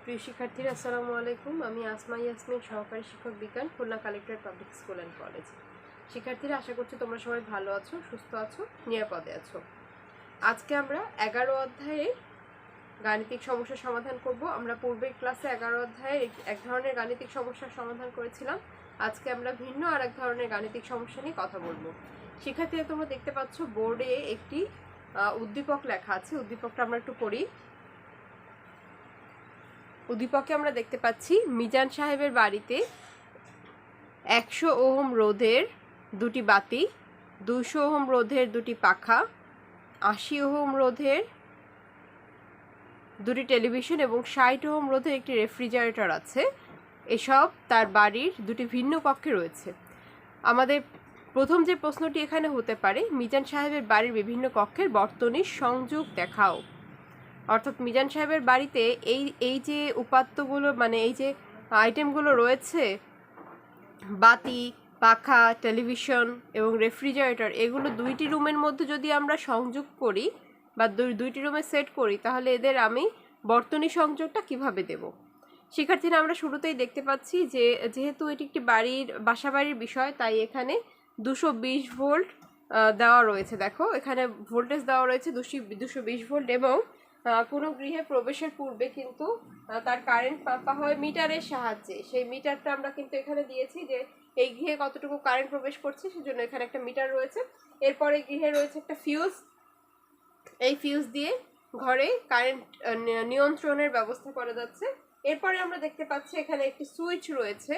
প্রিয় শিক্ষার্থীরা আসসালামু আলাইকুম। আমি আসমা ইয়াসমিন, সহকারী শিক্ষক বিজ্ঞান, Khulna collectorate public school and college. শিক্ষার্থীরা, আশা করছি তোমরা সবাই ভালো আছো, সুস্থ আছো, নিরাপদে আছো। আজকে আমরা 11 অধ্যায়ের গাণিতিক সমস্যার সমাধান করব। আমরা পূর্বের ক্লাসে 11 অধ্যায়ের এক ধরনের গাণিতিক সমস্যার সমাধান করেছিলাম। আজকে আমরা ভিন্ন আর এক ধরনের গাণিতিক সমস্যা নিয়ে কথা বলবো। শিক্ষার্থীরা, তোমরা দেখতে পাচ্ছ বোর্ডে একটি উদ্দীপক লেখা আছে। উদ্দীপকটা আমরা একটু পড়ি। উদ্দীপকে আমরা দেখতে পাচ্ছি মিজান সাহেবের বাড়িতে 100 ওহম রোধের দুটি বাতি, 200 ওহম রোধের দুটি পাখা, 80 ওহম রোধের দুটি টেলিভিশন এবং 60 ওহম রোধের একটি রেফ্রিজারেটর আছে। এসব তার বাড়ির দুটি ভিন্ন কক্ষে রয়েছে। আমাদের প্রথম যে প্রশ্নটি এখানে হতে পারে, মিজান সাহেবের বাড়ির বিভিন্ন কক্ষের বর্তনীর সংযোগ দেখাও। অর্থাৎ মিজান সাহেবের বাড়িতে এই যে উপাত্তগুলো, মানে এই যে আইটেমগুলো রয়েছে, বাতি, পাখা, টেলিভিশন এবং রেফ্রিজারেটর, এগুলো দুইটি রুমের মধ্যে যদি আমরা সংযোগ করি বা দুইটি রুমে সেট করি, তাহলে এদের আমি বর্তনী সংযোগটা কিভাবে দেব? শিক্ষার্থীরা, আমরা শুরুতেই দেখতে পাচ্ছি যে যেহেতু এটি একটি বাসাবাড়ির বিষয়, তাই এখানে 220 ভোল্ট দেওয়া রয়েছে। দেখো, এখানে ভোল্টেজ দেওয়া রয়েছে 220 ভোল্ট এবং কোনো গৃহে প্রবেশের পূর্বে কিন্তু তার কারেন্ট মাপা হয় মিটারের সাহায্যে। সেই মিটারটা আমরা কিন্তু এখানে দিয়েছি যে এই গৃহে কতটুকু কারেন্ট প্রবেশ করছে, সেজন্য এখানে একটা মিটার রয়েছে। এরপরে গৃহে রয়েছে একটা ফিউজ। এই ফিউজ দিয়ে ঘরে কারেন্ট নিয়ন্ত্রণের ব্যবস্থা করা যাচ্ছে। এরপরে আমরা দেখতে পাচ্ছি এখানে একটি সুইচ রয়েছে,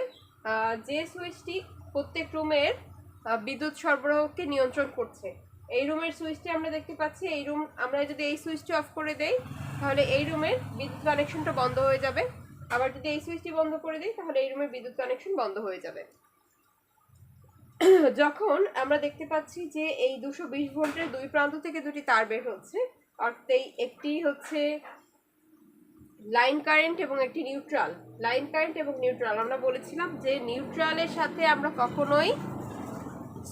যে সুইচটি প্রত্যেক রুমের বিদ্যুৎ সরবরাহকে নিয়ন্ত্রণ করছে। এই রুমের সুইচটি আমরা দেখতে পাচ্ছি। আমরা যদি এই সুইচটি অফ করে দেই, তাহলে এই রুমের বিদ্যুৎ কানেকশনটা বন্ধ হয়ে যাবে। আবার যদি এই সুইচটি বন্ধ করে দিই, তাহলে এই রুমের বিদ্যুৎ কানেকশন বন্ধ হয়ে যাবে। যখন আমরা দেখতে পাচ্ছি যে এই 220 ভোল্টের দুই প্রান্ত থেকে দুটি তার বের হচ্ছে, অর্থাৎ একটি হচ্ছে লাইন কারেন্ট এবং একটি নিউট্রাল। লাইন কারেন্ট এবং নিউট্রাল, আমরা বলেছিলাম যে নিউট্রালের সাথে আমরা কখনোই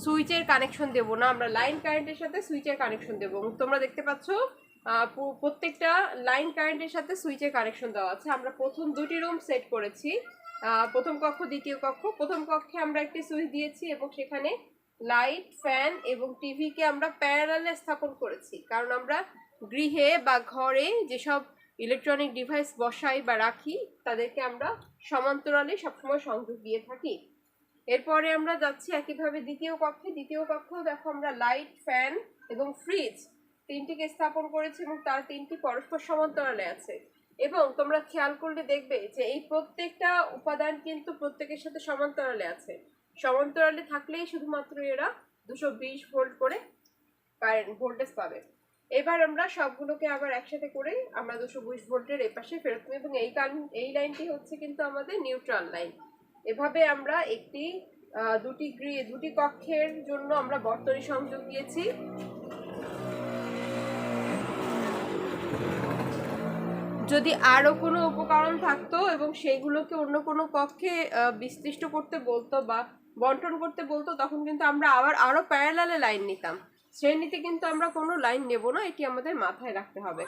সুইচের কানেকশন দেব না, আমরা লাইন কারেন্টের সাথে সুইচের কানেকশন দেব। তোমরা দেখতে পাচ্ছ প্রত্যেকটা লাইন কারেন্টের সাথে সুইচের কানেকশন দেওয়া আছে। আমরা প্রথম দুটি রুম সেট করেছি, প্রথম কক্ষ, দ্বিতীয় কক্ষ। প্রথম কক্ষে আমরা একটি সুইচ দিয়েছি এবং সেখানে লাইট, ফ্যান এবং টিভিকে আমরা প্যারালালে স্থাপন করেছি, কারণ আমরা গৃহে বা ঘরে যেসব ইলেকট্রনিক ডিভাইস বসাই বা রাখি, তাদেরকে আমরা সমান্তরালে সবসময় সংযোগ দিয়ে থাকি। এরপরে আমরা যাচ্ছি একইভাবে দ্বিতীয় কক্ষে। দ্বিতীয় কক্ষেও দেখো আমরা লাইট, ফ্যান এবং ফ্রিজ তিনটিকে স্থাপন করেছি এবং তার তিনটি পরস্পর সমান্তরালে আছে। এবং তোমরা খেয়াল করলে দেখবে যে এই প্রত্যেকটা উপাদান কিন্তু প্রত্যেকের সাথে সমান্তরালে আছে। সমান্তরালে থাকলেই শুধুমাত্র এরা 220 ভোল্ট করে কারেন্ট ভোল্টেজ পাবে। এবার আমরা সবগুলোকে আবার একসাথে করে আমরা 220 ভোল্টের এপাশে ফেরত নেব এবং এই লাইনটি হচ্ছে কিন্তু আমাদের নিউট্রাল লাইন। এভাবে আমরা দুটি কক্ষের জন্য আমরা বর্তনী সংযোগ দিয়েছি। যদি আরো কোনো উপকরণ থাকতো এবং সেইগুলোকে অন্য কোনো কক্ষে বিশ্লিষ্ট করতে বলতো বা বন্টন করতে বলতো, তখন কিন্তু আমরা আরো প্যারালালে লাইন নিতাম। শ্রেণীতে কিন্তু আমরা কোনো লাইন নেব না, এটি আমাদের মাথায় রাখতে হবে।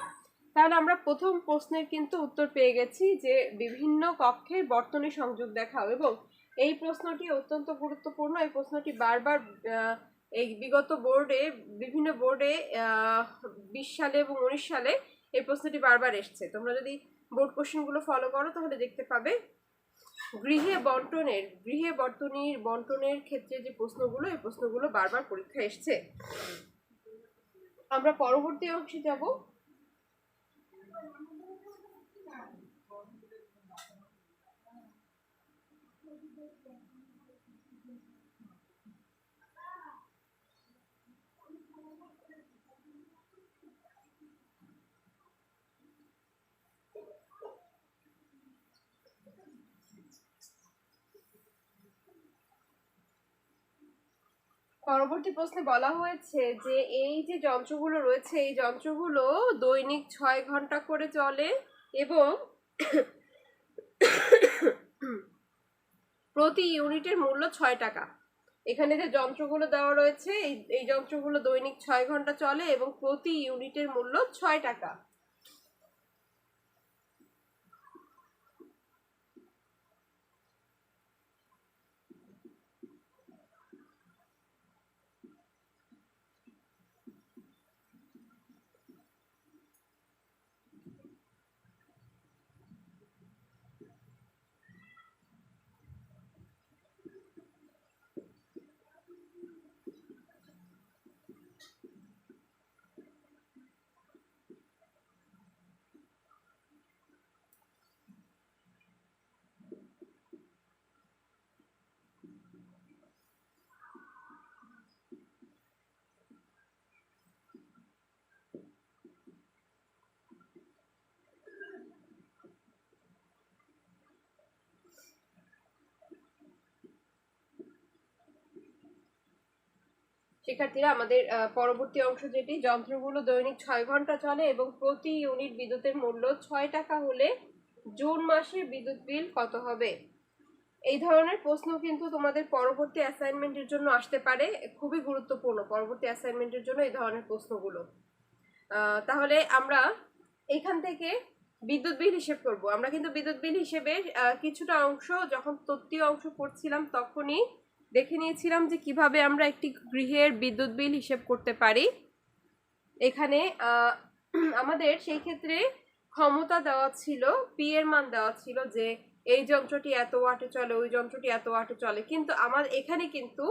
তাহলে আমরা প্রথম প্রশ্নের কিন্তু উত্তর পেয়ে গেছি যে বিভিন্ন কক্ষের বর্তনী সংযোগ দেখাও। এবং এই প্রশ্নটি অত্যন্ত গুরুত্বপূর্ণ। এই প্রশ্নটি বারবার এই বিগত বিভিন্ন বোর্ডে 20 সালে এবং 19 সালে এই প্রশ্নটি বারবার এসছে। তোমরা যদি বোর্ড কোশ্চেনগুলো ফলো করো, তাহলে দেখতে পাবে গৃহে বন্টনের ক্ষেত্রে যে প্রশ্নগুলো, এই প্রশ্নগুলো বারবার পরীক্ষায় এসছে। আমরা পরবর্তী অংশে যাব। পরবর্তী প্রশ্নে বলা হয়েছে যে এই যে যন্ত্রগুলো রয়েছে, এই যন্ত্রগুলো দৈনিক 6 ঘন্টা করে চলে এবং প্রতি ইউনিটের মূল্য 6 টাকা। এখানে যে যন্ত্রগুলো দেওয়া রয়েছে, এই যন্ত্রগুলো দৈনিক 6 ঘন্টা চলে এবং প্রতি ইউনিটের মূল্য 6 টাকা। শিক্ষার্থীরা, আমাদের পরবর্তী অংশ যেটি, যন্ত্রগুলো দৈনিক 6 ঘন্টা চলে এবং প্রতি ইউনিট বিদ্যুতের মূল্য 6 টাকা হলে জুন মাসের বিদ্যুৎ বিল কত হবে? এই ধরনের প্রশ্ন কিন্তু তোমাদের পরবর্তী অ্যাসাইনমেন্টের জন্য আসতে পারে, খুবই গুরুত্বপূর্ণ পরবর্তী অ্যাসাইনমেন্টের জন্য এই ধরনের প্রশ্নগুলো। তাহলে আমরা এখান থেকে বিদ্যুৎ বিল হিসেব করব। আমরা কিন্তু বিদ্যুৎ বিল হিসেবে কিছুটা অংশ যখন তত্ত্বীয় অংশ পড়ছিলাম তখনই দেখে নিয়েছিলাম যে কিভাবে আমরা একটি গৃহের বিদ্যুৎ বিল হিসেব করতে পারি। এখানে আমাদের সেই ক্ষেত্রে ক্ষমতা দেওয়া ছিল, পি এর মান দেওয়া ছিল যে এই যন্ত্রটি এত ওয়াটে চলে, ওই যন্ত্রটি এত ওয়াটে চলে, কিন্তু আমার এখানে কিন্তু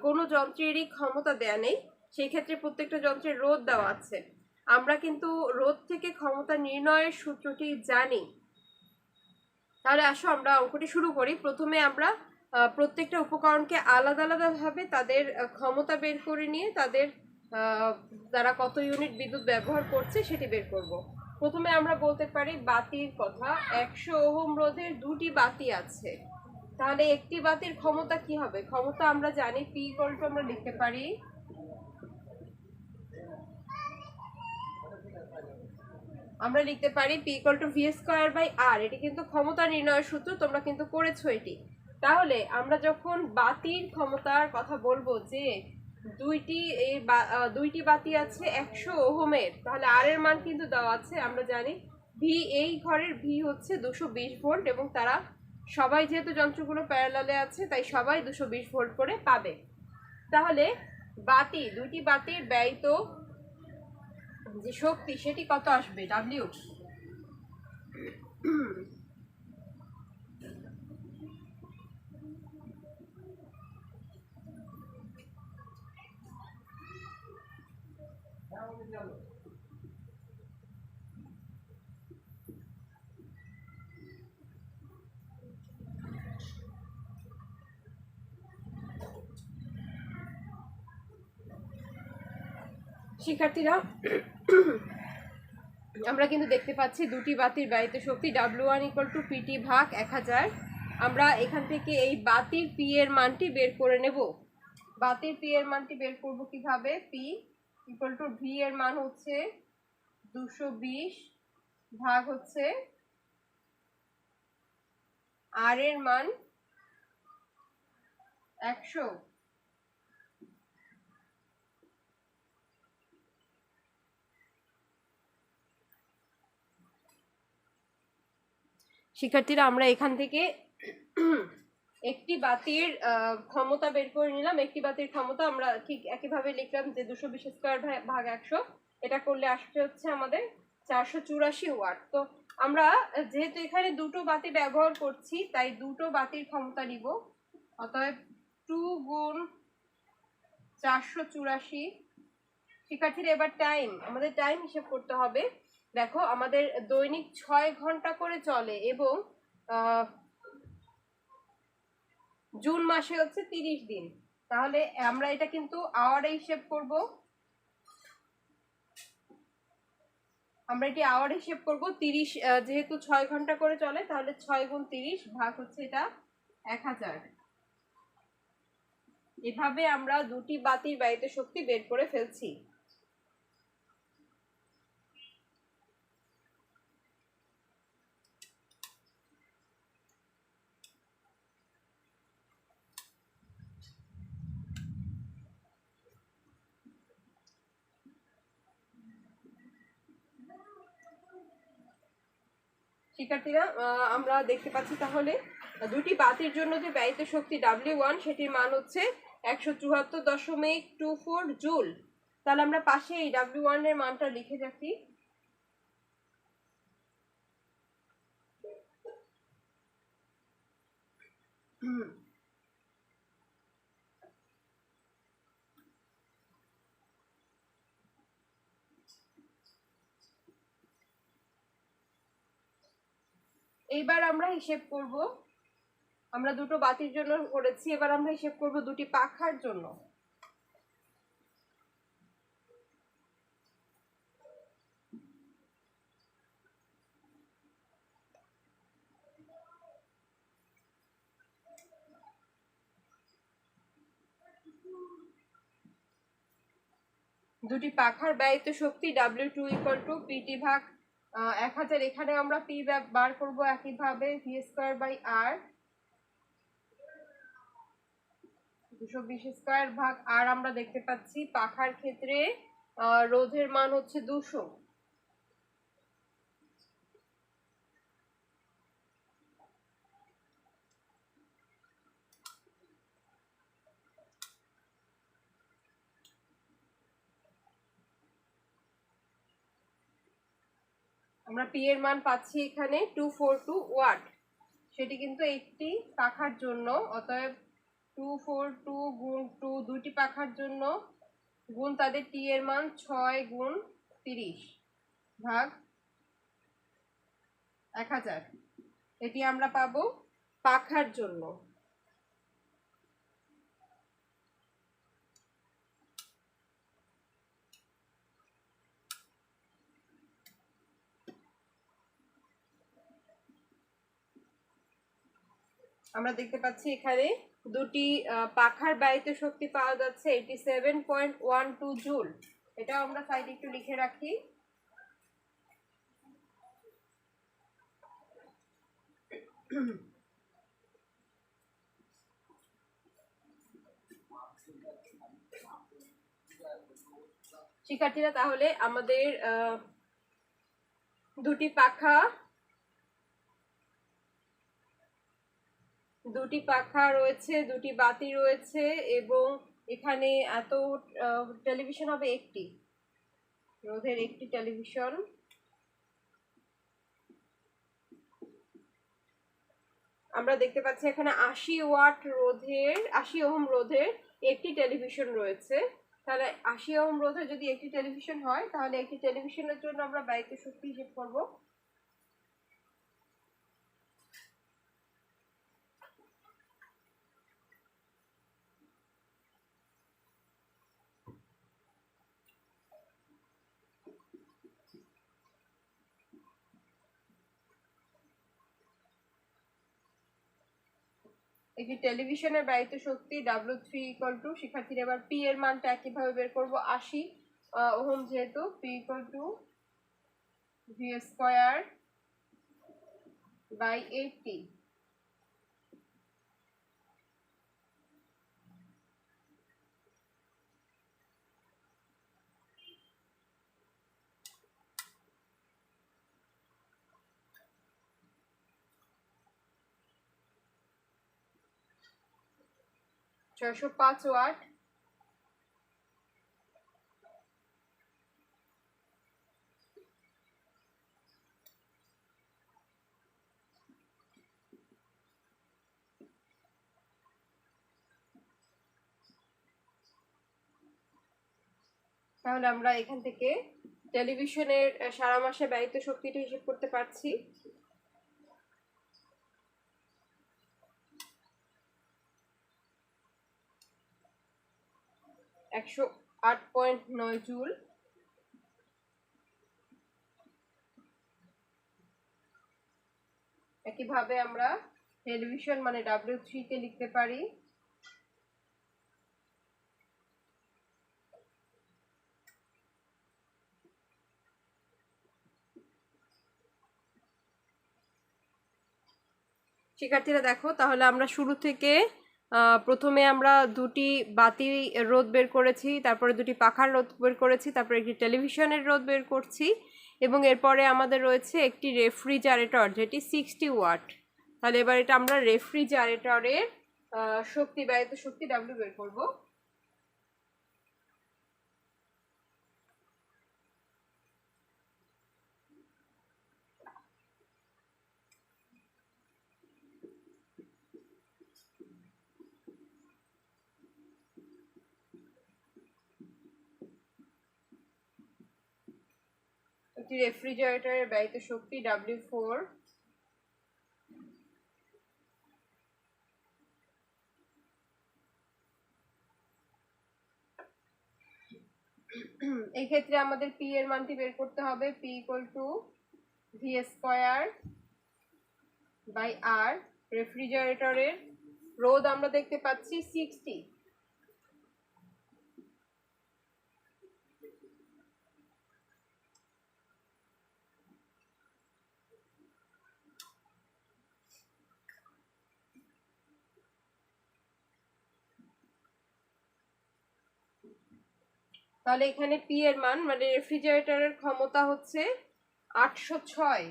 কোনো যন্ত্রেরই ক্ষমতা দেয়া নেই। সেই ক্ষেত্রে প্রত্যেকটা যন্ত্রের রোধ দেওয়া আছে। আমরা কিন্তু রোধ থেকে ক্ষমতা নির্ণয়ের সূত্রটি জানি। তাহলে আসো আমরা অঙ্কটি শুরু করি। প্রথমে আমরা প্রত্যেকটা উপকরণকে আলাদা আলাদাভাবে তাদের ক্ষমতা বের করে নিয়ে তাদের তারা কত ইউনিট বিদ্যুৎ ব্যবহার করছে সেটি বের করব। প্রথমে আমরা বলতে পারি বাতির কথা। 100 ওহম রোধের দুটি বাতি আছে, তাহলে একটি বাতির ক্ষমতা কি হবে? ক্ষমতা আমরা জানি, পি ইকুয়াল টু আমরা লিখতে পারি P equal to V square by R. এটি কিন্তু ক্ষমতা নির্ণয়ের সূত্র, তোমরা কিন্তু করেছো এটি। তাহলে আমরা যখন বাতির ক্ষমতার কথা বলবো যে দুইটি বাতি আছে 100 ওহমের, তাহলে আর এর মান কিন্তু দেওয়া আছে। আমরা জানি ভি, এই ঘরের ভি হচ্ছে 220 ভোল্ট এবং তারা সবাই যেহেতু যন্ত্রগুলো প্যারালালে আছে তাই সবাই 220 ভোল্ট করে পাবে। তাহলে দুইটি বাতির ব্যয়িত যে শক্তি সেটি কত আসবে? ডাব্লিউ। শিক্ষার্থীরা, আমরা কিন্তু দেখতে পাচ্ছি দুটি বাতির ব্যয়িত শক্তি W1 ইকুয়াল টু পিটি ভাগ 1000। আমরা এখান থেকে এই বাতির পি এর মানটি বের করে নেব। বাতির পি এর মানটি বের করব কিভাবে? পি ইকুয়াল টু ভি এর মান হচ্ছে 220 ভাগ হচ্ছে আর এর মান 100। শিক্ষার্থীরা, আমরা এখান থেকে একটি বাতির ক্ষমতা বের করে নিলাম। একটি বাতির ক্ষমতা আমরা ঠিক একইভাবে লিখলাম যে 220 স্কোয়ার ভাগ 100। এটা করলে আসছে হচ্ছে আমাদের 484 ওয়াট। তো আমরা যেহেতু এখানে দুটো বাতি ব্যবহার করছি তাই দুটো বাতির ক্ষমতা নিব। অতএব 2 গুণ 484। শিক্ষার্থীরা, এবার আমাদের টাইম হিসেব করতে হবে। দেখো, আমাদের দৈনিক 6 ঘন্টা করে চলে এবং জুন মাসে হচ্ছে 30 দিন। তাহলে আমরা এটা কিন্তু আওয়ারে হিসেব করব। আমরা এটি আওয়ার হিসেব করব। 30 যেহেতু 6 ঘন্টা করে চলে, তাহলে 6 গুণ 30 ভাগ হচ্ছে এটা 1000। এভাবে আমরা দুটি বাতির ব্যয়িত শক্তি বের করে ফেলছি। শিক্ষার্থীরা, আমরা দেখতে পাচ্ছি তাহলে দুটি বাতির জন্য যে ব্যয়িত শক্তি W1 সেটির মান হচ্ছে 174.24 জুল। তাহলে আমরা পাশে এই W1 এর মানটা লিখে রাখি। এইবার আমরা হিসেব করব, আমরা দুটো বাতির জন্য করেছি, এবার আমরা হিসেব করব দুটি পাখার জন্য। দুটি পাখার ব্যয়িত শক্তি W2 = PT ভাগ 1000। এখানে আমরা P বার করব একইভাবে V²/R 220² ভাগ R। আমরা দেখতে পাচ্ছি পাখার ক্ষেত্রে রোধের মান হচ্ছে 200। আমরা P এর মান পাচ্ছি এখানে 242 ওয়াট, সেটি কিন্তু একটি পাখার জন্য। অতএব 242 গুণ 2 দুইটি পাখার জন্য গুণ তাদের T এর মান 6 গুণ 30 ভাগ 1000। এটি আমরা পাবো পাখার জন্য। আমরা দেখতে পাচ্ছি এখানে দুটি পাখার ব্যয়িত শক্তি পাওয়া যাচ্ছে 87.12 জুল। এটাও আমরা সাইডে একটু লিখে রাখি। শিক্ষার্থীরা, তাহলে আমাদের দুটি পাখা রয়েছে, দুটি বাতি রয়েছে, এবং এখানে এত টেলিভিশন হবে একটি, রোধের একটি টেলিভিশন। আমরা দেখতে পাচ্ছি এখানে 80 ওয়াট রোধের 80 ওহম রোধের একটি টেলিভিশন রয়েছে। তাহলে 80 ওহম রোধের যদি একটি টেলিভিশন হয়, তাহলে একটি টেলিভিশনের জন্য আমরা ব্যয়িত শক্তি হিসেব করব। একটি টেলিভিশনের ব্যয়িত শক্তি W3 = শিক্ষার্থীরা এবার P এর মানটা একইভাবে বের করব। 80 ওহম যেহেতু, P = V²/80। ছয়শো 5 ওয়াট। তাহলে আমরা এখান থেকে টেলিভিশনের সারা মাসে ব্যয়িত শক্তিটা হিসেব করতে পারছি। 108.9 জুল। একইভাবে আমরা টেলিভিশন মানে W3 কে লিখতে পারি 108.9। শিক্ষার্থীরা দেখো, তাহলে আমরা শুরু থেকে প্রথমে আমরা দুটি বাতি রোধ বের করেছি, তারপরে দুটি পাখার রোধ বের করেছি, তারপরে একটি টেলিভিশনের রোধ বের করছি, এবং এরপরে আমাদের রয়েছে একটি রেফ্রিজারেটর যেটি 60 ওয়াট। তাহলে এবার এটা আমরা রেফ্রিজারেটরের শক্তি ব্যয়িত শক্তি W বের করব। একটি রেফ্রিজারেটরের ব্যয়িত শক্তি W4। এই ক্ষেত্রে আমাদের P এর মানটি বের করতে হবে। P = V²/R। রেফ্রিজারেটরের রোধ আমরা দেখতে পাচ্ছি 60। তাহলে এখানে পি এর মান মানে রেফ্রিজারেটরের ক্ষমতা হচ্ছে 806।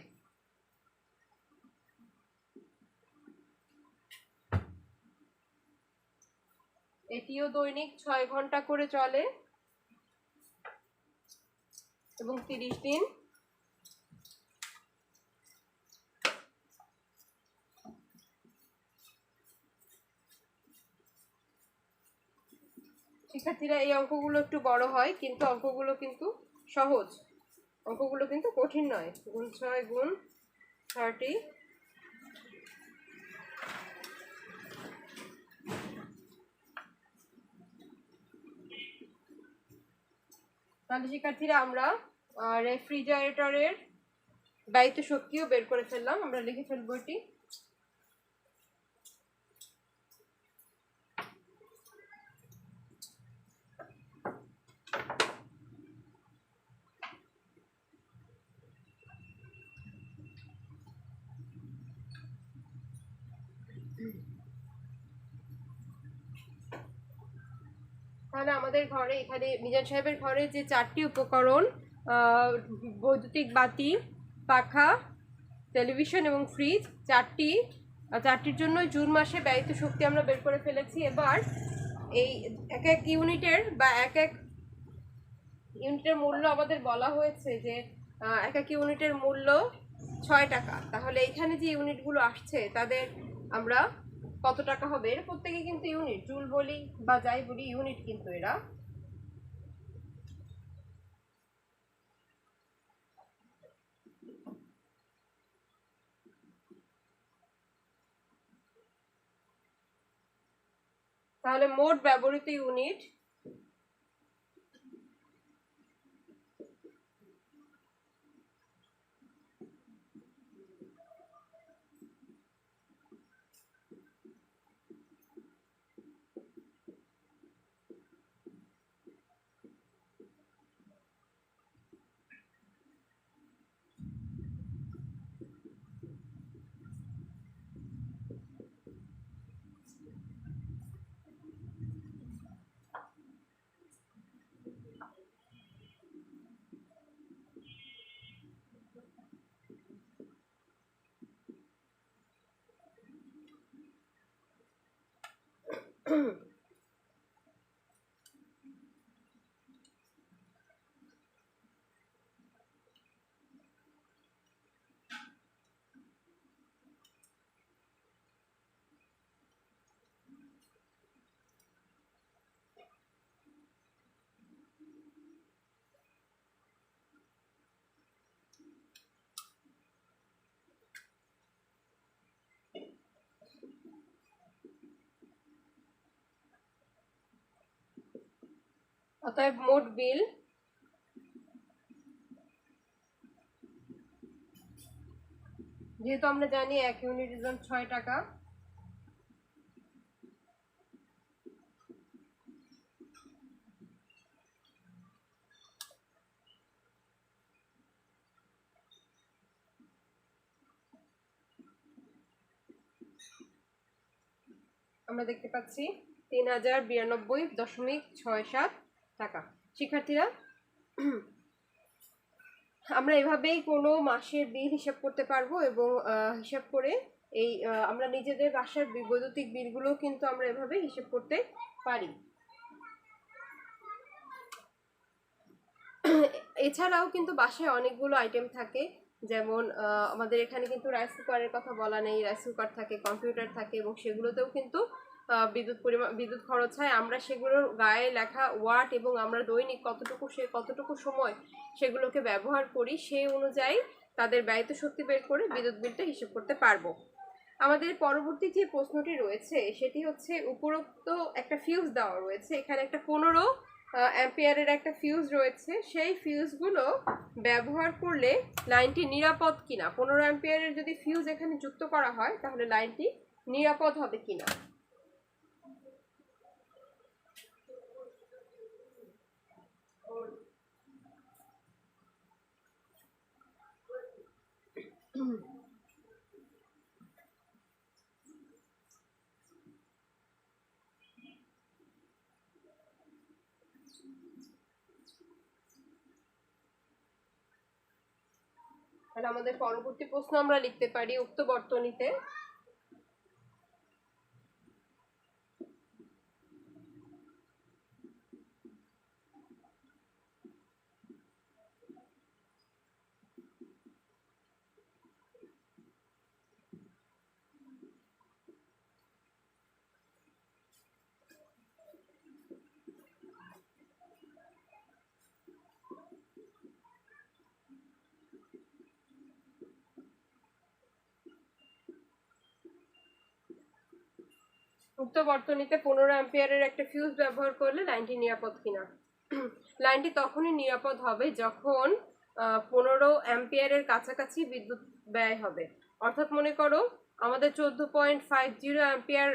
এটিও দৈনিক 6 ঘন্টা করে চলে এবং 30 দিন। শিক্ষার্থীরা এই অঙ্কগুলো একটু বড় হয়, কিন্তু অঙ্কগুলো কিন্তু সহজ, অঙ্কগুলো কিন্তু কঠিন নয়। গুণ 6 গুণ 30, তাহলে শিক্ষার্থীরা আমরা রেফ্রিজারেটরের ব্যয়িত শক্তিও বের করে ফেললাম। আমরা লিখে ফেলবো এটি। তাহলে আমাদের ঘরে এখানে মিজান সাহেবের ঘরে যে 4টি উপকরণ, বৈদ্যুতিক বাতি, পাখা, টেলিভিশন এবং ফ্রিজ, চারটির জন্য জুন মাসে ব্যয়িত শক্তি আমরা বের করে ফেলেছি। এবার এই এক এক ইউনিটের বা এক এক ইউনিটের মূল্য আমাদের বলা হয়েছে যে এক এক ইউনিটের মূল্য 6 টাকা। তাহলে এখানে যে ইউনিটগুলো আসছে তাদের আমরা কত টাকা হবে, এর প্রত্যেকে কিন্তু ইউনিট, জুল বলি বা যাই বলি ইউনিট কিন্তু এরা। তাহলে মোট ব্যবহৃত ইউনিট অতএব মোট বিল যেহেতু আমরা জানি 1 ইউনিটের দাম 6 টাকা, আমরা দেখতে পাচ্ছি 3092.67 টাকা। শিক্ষার্থীরা আমরা এভাবেই কোনো মাসের বিল হিসাব করতে পারবো এবং হিসাব করে এই আমরা নিজেদের বাসার বৈদ্যুতিক বিলগুলো কিন্তু আমরা এভাবে হিসাব করতে পারি। এছাড়াও কিন্তু বাসায় অনেকগুলো আইটেম থাকে, যেমন আমাদের এখানে কিন্তু রাইস কুকারের কথা বলা নেই, রাইস কুকার থাকে, কম্পিউটার থাকে এবং সেগুলোতেও কিন্তু বিদ্যুৎ খরচ হয়। আমরা সেগুলোর গায়ে লেখা ওয়াট এবং আমরা দৈনিক কতটুকু সময় সেগুলোকে ব্যবহার করি সেই অনুযায়ী তাদের ব্যয়িত শক্তি বের করে বিদ্যুৎ বিলটা হিসেব করতে পারবো। আমাদের পরবর্তী যে প্রশ্নটি রয়েছে সেটি হচ্ছে উপরোক্ত একটা ফিউজ দেওয়া রয়েছে, এখানে একটা 15 অ্যাম্পিয়ারের একটা ফিউজ রয়েছে, সেই ফিউজগুলো ব্যবহার করলে লাইনটি নিরাপদ কিনা, 15 অ্যাম্পিয়ারের যদি ফিউজ এখানে যুক্ত করা হয় তাহলে লাইনটি নিরাপদ হবে কিনা। তাহলে আমাদের পরবর্তী প্রশ্ন আমরা লিখতে পারি উক্ত বর্তনীতে উক্ত বর্তনীতে 15 অ্যাম্পিয়ারের একটা ফিউজ ব্যবহার করলে লাইনটি নিরাপদ কিনা। লাইনটি তখনই নিরাপদ হবে যখন 15 অ্যাম্পিয়ারের কাছাকাছি বিদ্যুৎ ব্যয় হবে। অর্থাৎ মনে করো আমাদের 14.50 অ্যাম্পিয়ার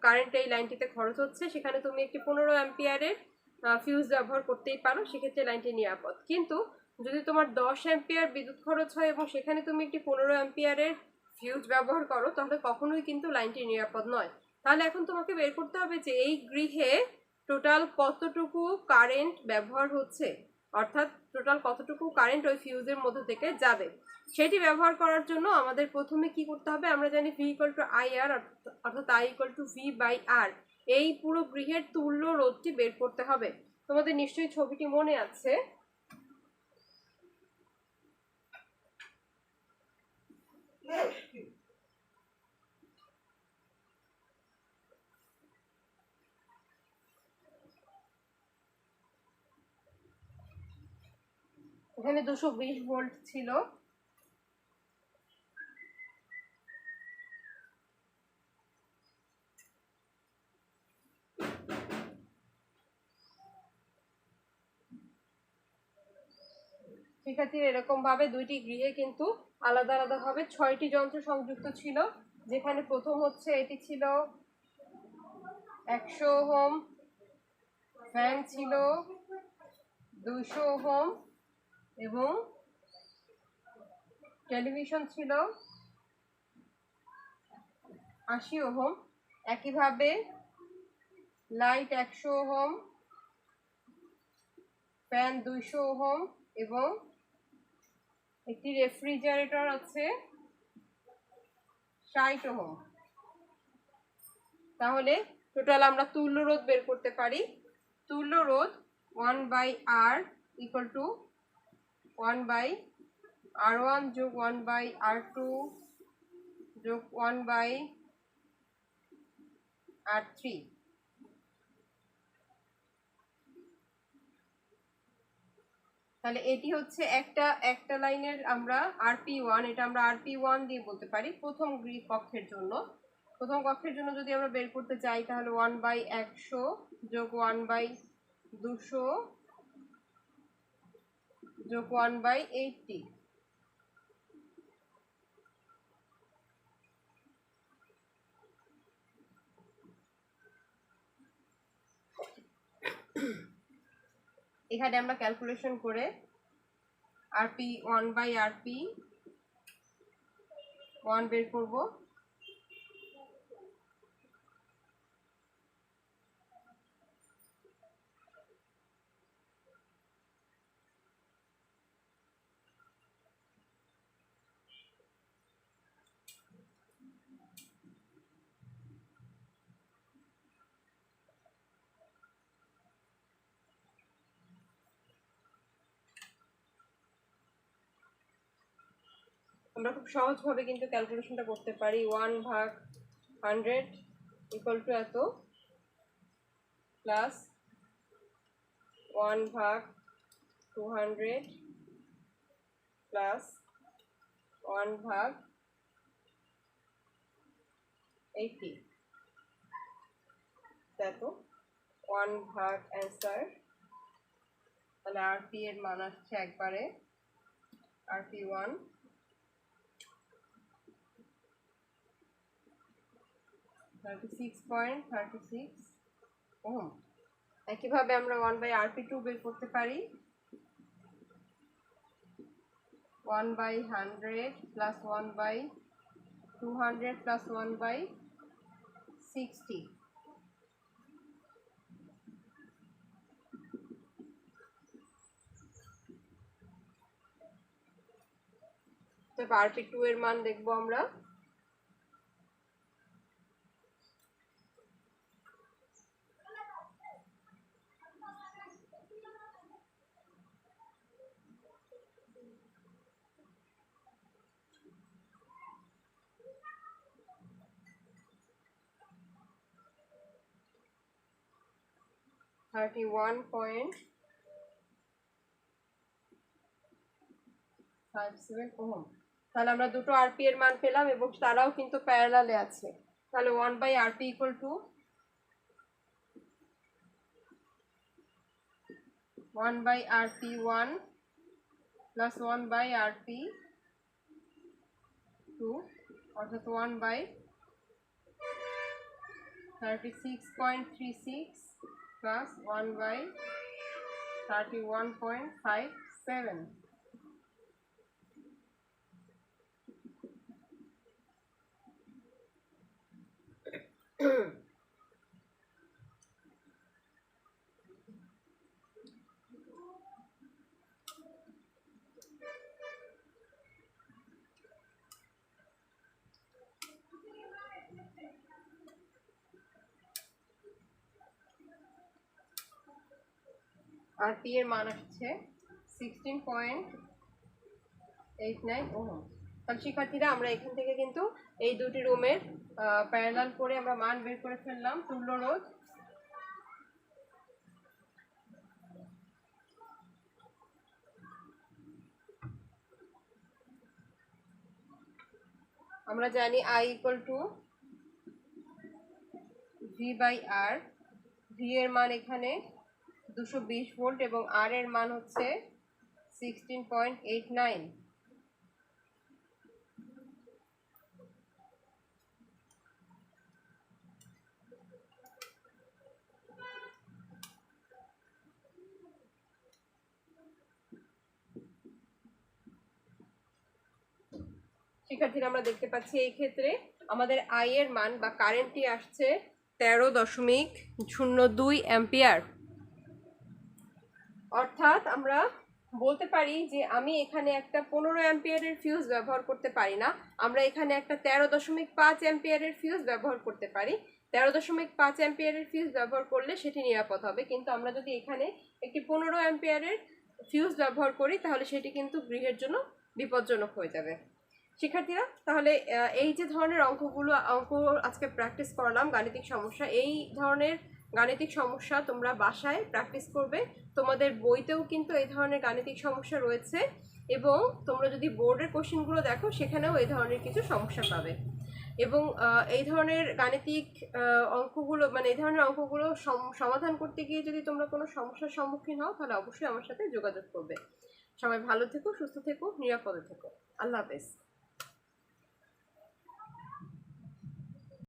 কারেন্ট এই লাইনটিতে খরচ হচ্ছে, সেখানে তুমি একটি 15 অ্যাম্পিয়ারের ফিউজ ব্যবহার করতেই পারো, সেক্ষেত্রে লাইনটি নিরাপদ। কিন্তু যদি তোমার 10 অ্যাম্পিয়ার বিদ্যুৎ খরচ হয় এবং সেখানে তুমি একটি 15 অ্যাম্পিয়ারের ফিউজ ব্যবহার করো, তাহলে কখনোই কিন্তু লাইনটি নিরাপদ নয়। তাহলে এখন তোমাকে বের করতে হবে যে এই গৃহে টোটাল কতটুকু কারেন্ট ব্যবহার হচ্ছে, অর্থাৎ টোটাল কতটুকু কারেন্ট ওই ফিউজের মধ্যে থেকে যাবে। সেটি ব্যবহার করার জন্য আমাদের প্রথমে কি করতে হবে, আমরা জানি V = IR, অর্থাৎ I = V/R। এই পুরো গৃহের তুল্য রোধটি বের করতে হবে। তোমাদের নিশ্চয়ই ছবিটি মনে আছে। এখানে 220 ভোল্ট ছিল। শিক্ষার্থীর এরকম ভাবে দুইটি গৃহে কিন্তু আলাদা আলাদা ভাবে 6টি যন্ত্র সংযুক্ত ছিল, যেখানে প্রথম হচ্ছে এটি ছিল 100 ওহম, ফ্যান ছিল 200 ওহম এবং টেলিভিশন ছিল 80 ওহম। একইভাবে লাইট 100 ওহম, ফ্যান 200 ওহম এবং একটি রেফ্রিজারেটর আছে 60 ওহম। তাহলে টোটাল আমরা তুল্য রোধ বের করতে পারি। তুল্য রোধ 1/R = 1/R1 যোগ 1/R2 যোগ 1/R3। তাহলে এটি হচ্ছে একটা লাইনের আমরা RP1, এটা আমরা RP1 দিয়ে বলতে পারি প্রথম কক্ষের জন্য। প্রথম কক্ষের জন্য যদি আমরা বের করতে চাই তাহলে 1/100 যোগ 1/200 যোগ 1/80। এখানে আমরা ক্যালকুলেশন করে RP 1/RP1 বের করব। আমরা খুব সহজভাবে কিন্তু ক্যালকুলেশনটা করতে পারি। 1/100 = এত, প্লাস 1/200 প্লাস 1/80, এত 1/, অ্যান্সার। তাহলে RP এর মান আসছে একবারে RP1 36.36 ওহম। একইভাবে আমরা 1/RP2 বের করতে পারি। 1/100 প্লাস 1/200 প্লাস 1/60। তারপর RP2 এর মান দেখবো আমরা। তাহলে আমরা দুটো RP এর মান পেলাম এবং তারাও কিন্তু প্যারালালে আছে। তাহলে 1/RP equal to 1/RP1 plus 1/RP2 অর্থাৎ 1/36.36 প্লাস 1/31.57। RP এর মান আসছে 16.89 ওহম। তাহলে শিক্ষার্থীরা আমরা এখান থেকে কিন্তু এই দুটি রুমের প্যারালাল করে আমরা মান বের করে ফেললাম। তুল্য রোধ আমরা জানি I equal to V/R। V এর মান এখানে 220 ভোল্ট এবং R এর মান হচ্ছে 16.89। শিক্ষার্থীরা আমরা দেখতে পাচ্ছি এই ক্ষেত্রে আমাদের I এর মান বা কারেন্টটি আসছে 13.02 অ্যাম্পিয়ার। অর্থাৎ আমরা বলতে পারি যে আমি এখানে একটা 15 অ্যাম্পিয়ারের ফিউজ ব্যবহার করতে পারি না, আমরা এখানে একটা 13.5 অ্যাম্পিয়ারের ফিউজ ব্যবহার করতে পারি। 13.5 অ্যাম্পিয়ারের ফিউজ ব্যবহার করলে সেটি নিরাপদ হবে, কিন্তু আমরা যদি এখানে একটি 15 অ্যাম্পিয়ারের ফিউজ ব্যবহার করি তাহলে সেটি কিন্তু গৃহের জন্য বিপজ্জনক হয়ে যাবে। শিক্ষার্থীরা তাহলে এই যে ধরনের অঙ্ক আজকে প্র্যাকটিস করলাম, গাণিতিক সমস্যা, এই ধরনের গাণিতিক সমস্যা তোমরা বাসায় প্র্যাকটিস করবে। তোমাদের বইতেও কিন্তু এই ধরনের গাণিতিক সমস্যা রয়েছে এবং তোমরা যদি বোর্ডের কোশ্চেনগুলো দেখো সেখানেও এই ধরনের কিছু সমস্যা পাবে। এবং এই ধরনের গাণিতিক অঙ্কগুলো মানে এই ধরনের অঙ্কগুলো সমাধান করতে গিয়ে যদি তোমরা কোনো সমস্যার সম্মুখীন হও তাহলে অবশ্যই আমার সাথে যোগাযোগ করবে। সবাই ভালো থেকো, সুস্থ থেকো, নিরাপদে থেকো। আল্লাহ হাফেজ।